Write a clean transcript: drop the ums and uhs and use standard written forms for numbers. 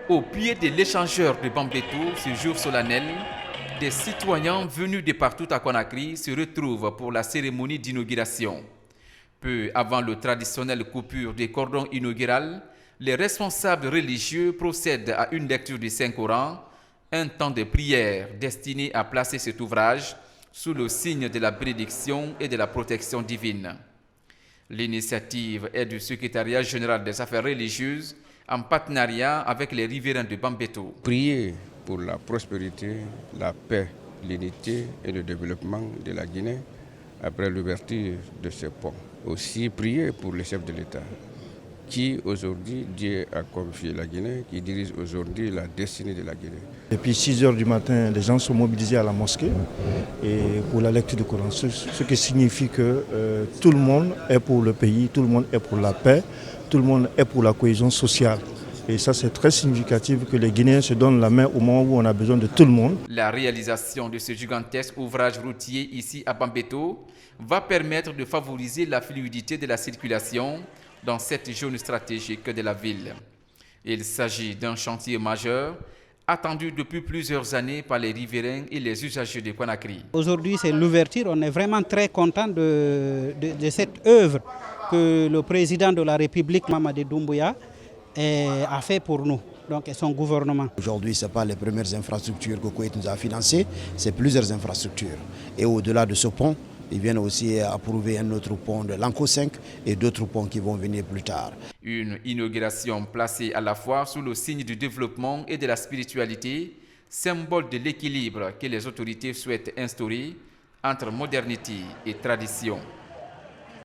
Au pied de l'échangeur de Bambeto, ce jour solennel, des citoyens venus de partout à Conakry se retrouvent pour la cérémonie d'inauguration. Peu avant le traditionnel coupure des cordons inaugural, les responsables religieux procèdent à une lecture du Saint-Coran, un temps de prière destiné à placer cet ouvrage sous le signe de la bénédiction et de la protection divine. L'initiative est du Secrétariat général des affaires religieuses en partenariat avec les riverains de Bambeto. Prier pour la prospérité, la paix, l'unité et le développement de la Guinée après l'ouverture de ce pont. Aussi prier pour le chef de l'État qui aujourd'hui Dieu a confié la Guinée, qui dirige aujourd'hui la destinée de la Guinée. Depuis 6 heures du matin, les gens sont mobilisés à la mosquée et pour la lecture du Coran, ce qui signifie que tout le monde est pour le pays, tout le monde est pour la paix, tout le monde est pour la cohésion sociale. Et ça, c'est très significatif que les Guinéens se donnent la main au moment où on a besoin de tout le monde. La réalisation de ce gigantesque ouvrage routier ici à Bambeto va permettre de favoriser la fluidité de la circulation dans cette zone stratégique de la ville. Il s'agit d'un chantier majeur attendu depuis plusieurs années par les riverains et les usagers de Conakry. Aujourd'hui, c'est l'ouverture. On est vraiment très content de cette œuvre que le président de la République, Mamadi Doumbouya, a fait pour nous, donc et son gouvernement. Aujourd'hui, ce n'est pas les premières infrastructures que Koweït nous a financées, c'est plusieurs infrastructures. Et au-delà de ce pont, ils viennent aussi approuver un autre pont de l'Anco 5 et d'autres ponts qui vont venir plus tard. Une inauguration placée à la fois sous le signe du développement et de la spiritualité, symbole de l'équilibre que les autorités souhaitent instaurer entre modernité et tradition.